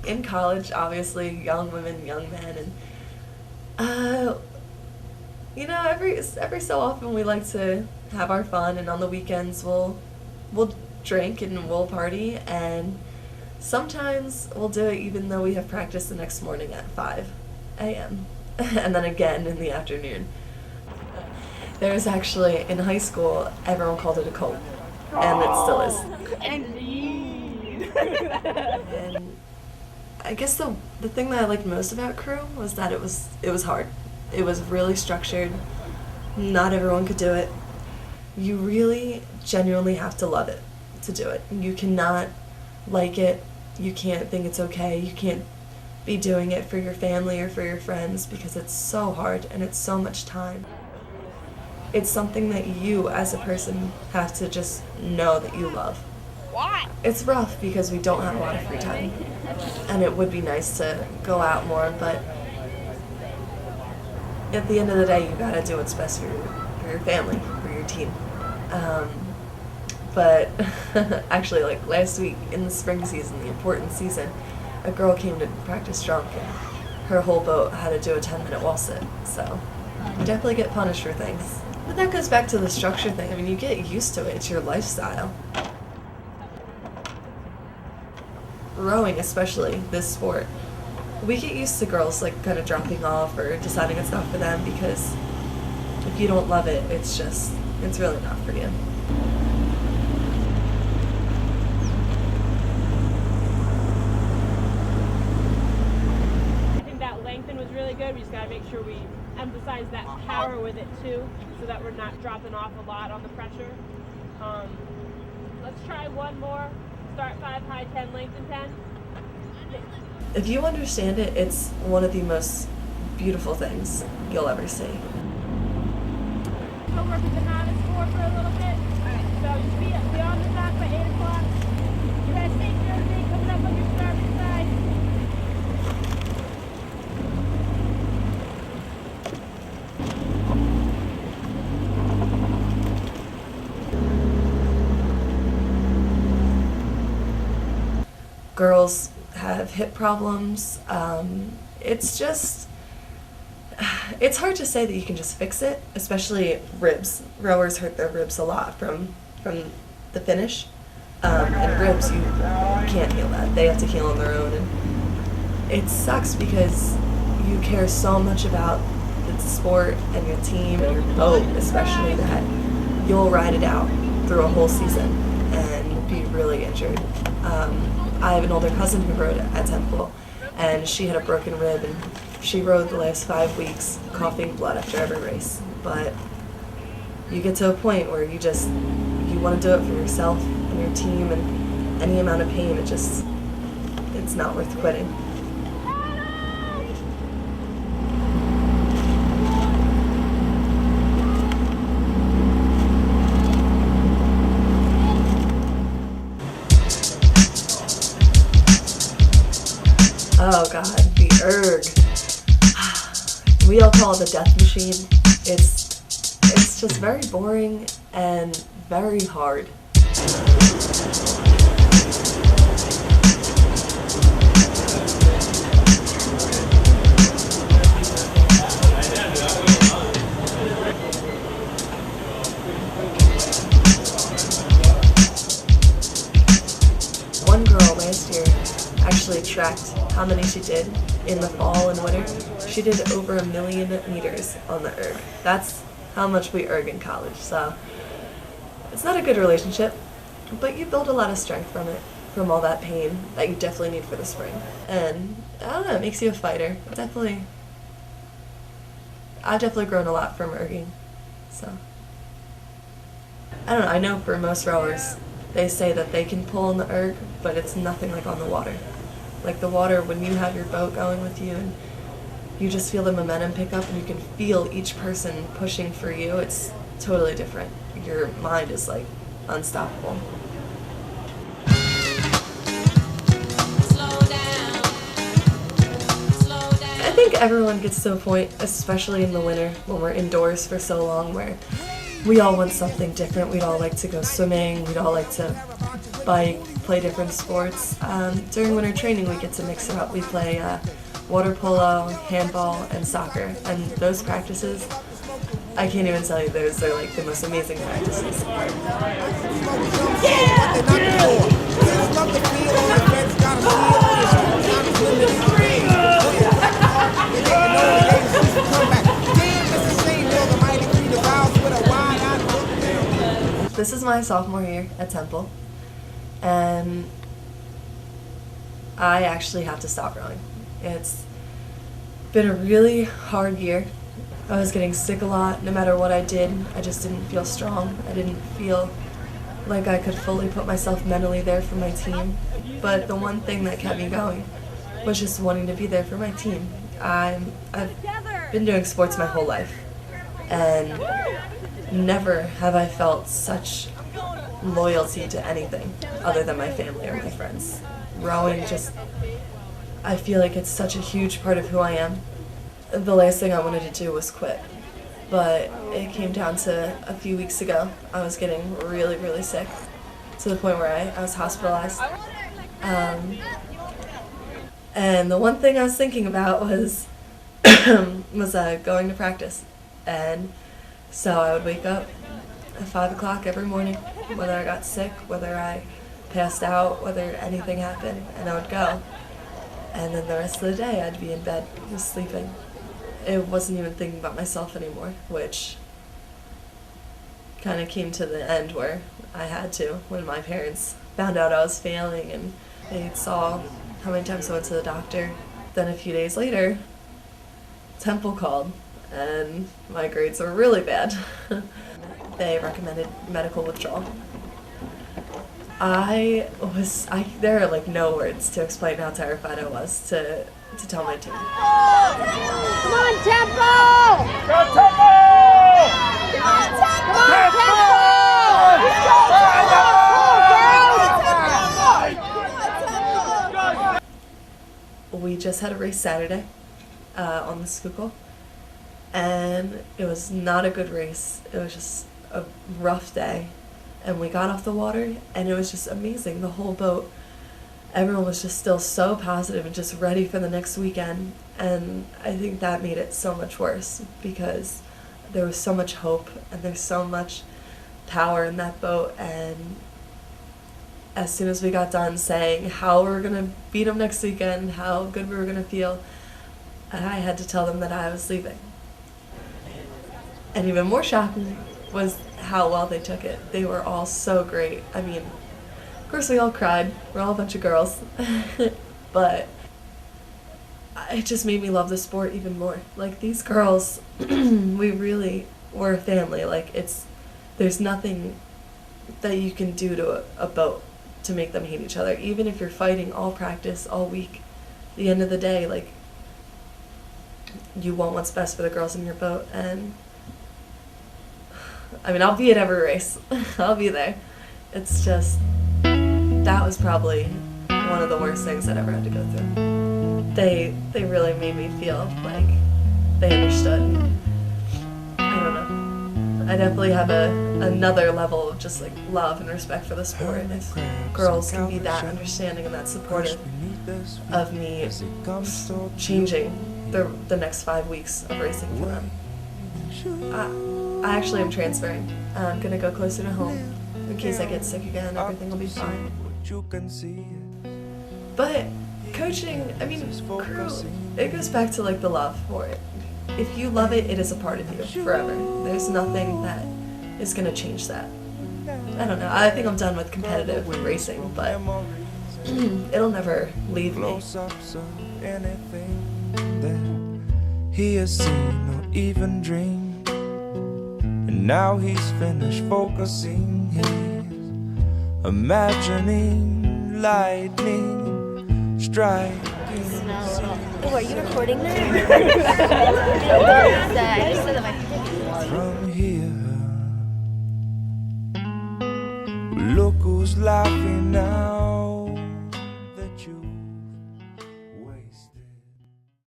in college, obviously, young women, young men, and every so often we like to have our fun, and on the weekends we'll drink and we'll party, and sometimes we'll do it even though we have practice the next morning at 5 a.m. and then again in the afternoon. There was actually, in high school, everyone called it a cult, and it still is. Indeed. And I guess the thing that I liked most about crew was that it was hard. It was really structured. Not everyone could do it. You really genuinely have to love it to do it. You cannot like it. You can't think it's okay. You can't be doing it for your family or for your friends because it's so hard and it's so much time. It's something that you as a person have to just know that you love. Why? It's rough because we don't have a lot of free time, and it would be nice to go out more, but at the end of the day, you gotta do what's best for your family, for your team. But actually, like last week in the spring season, the important season, a girl came to practice drunk, and her whole boat had to do a 10-minute wall sit. So you definitely get punished for things. But that goes back to the structure thing. I mean, you get used to it. It's your lifestyle. Rowing, especially, this sport, we get used to girls like kind of dropping off or deciding it's not for them because if you don't love it, it's really not for you. I think that lengthen was really good. We just gotta make sure we emphasize that power with it too, so that we're not dropping off a lot on the pressure. Let's try one more. Start 5, high 10, lengthen 10. If you understand it, it's one of the most beautiful things you'll ever see. We'll work with the novice for a little bit. Alright, so just be on the dock by 8 o'clock. You guys take your everything coming up on your starboard side. Girls have hip problems. It's hard to say that you can just fix it, especially ribs. Rowers hurt their ribs a lot from the finish. And ribs, you can't heal that. They have to heal on their own. And it sucks because you care so much about the sport and your team and your boat, especially, that you'll ride it out through a whole season and be really injured. I have an older cousin who rowed at Temple, and she had a broken rib, and she rowed the last 5 weeks coughing blood after every race. But you get to a point where you want to do it for yourself and your team, and any amount of pain, it's not worth quitting. Oh God, the erg. We all call it the death machine. It's just very boring and very hard. One girl last year actually tracked how many she did in the fall and winter. She did over 1 million meters on the erg. That's how much we erg in college. So it's not a good relationship, but you build a lot of strength from it, from all that pain that you definitely need for the spring. And I don't know, it makes you a fighter. I've definitely grown a lot from erging. So I don't know, I know for most rowers, they say that they can pull in the erg, but it's nothing like on the water. Like the water, when you have your boat going with you and you just feel the momentum pick up and you can feel each person pushing for you, it's totally different. Your mind is like unstoppable. I think everyone gets to a point, especially in the winter when we're indoors for so long, where we all want something different. We'd all like to go swimming, we'd all like to bike, play different sports. During winter training, we get to mix it up. We play water polo, handball, and soccer. And those practices, I can't even tell you, those are like the most amazing practices. This is my sophomore year at Temple, and I actually have to stop rowing. It's been a really hard year. I was getting sick a lot. No matter what I did, I just didn't feel strong. I didn't feel like I could fully put myself mentally there for my team. But the one thing that kept me going was just wanting to be there for my team. I've been doing sports my whole life, and never have I felt such loyalty to anything other than my family or my friends. Rowing just, I feel like it's such a huge part of who I am. The last thing I wanted to do was quit, but it came down to a few weeks ago. I was getting really, really sick to the point where I was hospitalized. And the one thing I was thinking about was going to practice. And so I would wake up at 5 o'clock every morning, whether I got sick, whether I passed out, whether anything happened, and I would go. And then the rest of the day I'd be in bed, just sleeping. It wasn't even thinking about myself anymore, which kind of came to the end where I had to, when my parents found out I was failing and they saw how many times I went to the doctor. Then a few days later, Temple called, and my grades were really bad. They recommended medical withdrawal. There are like no words to explain how terrified I was to tell my team. Come on, Temple! Go Temple! We just had a race Saturday on the Schuylkill, and it was not a good race. It was just a rough day, and we got off the water, and it was just amazing. The whole boat, everyone was just still so positive and just ready for the next weekend, and I think that made it so much worse because there was so much hope and there's so much power in that boat. And as soon as we got done saying how we were going to beat them next weekend, how good we were going to feel, I had to tell them that I was leaving. And even more shocking was how well they took it. They were all so great. I mean, of course we all cried. We're all a bunch of girls. But it just made me love the sport even more. Like, these girls, we really were a family. Like, there's nothing that you can do to a boat to make them hate each other. Even if you're fighting all practice, all week, at the end of the day, like, you want what's best for the girls in your boat. And I mean, I'll be at every race. I'll be there. It's just, that was probably one of the worst things I'd ever had to go through. They really made me feel like they understood. I don't know. I definitely have another level of just like love and respect for the sport. If girls can be that understanding and that supportive of me changing the next 5 weeks of racing for them. I actually am transferring. I'm gonna go closer to home in case I get sick again. Everything will be fine. But coaching, I mean, crew, it goes back to like the love for it. If you love it, it is a part of you forever. There's nothing that is gonna change that. I don't know. I think I'm done with competitive racing, but it'll never leave me. He has seen or even dreamed. And now he's finished focusing. He's imagining lightning striking. Oh, are you recording that? I just said that my From here, look who's laughing now.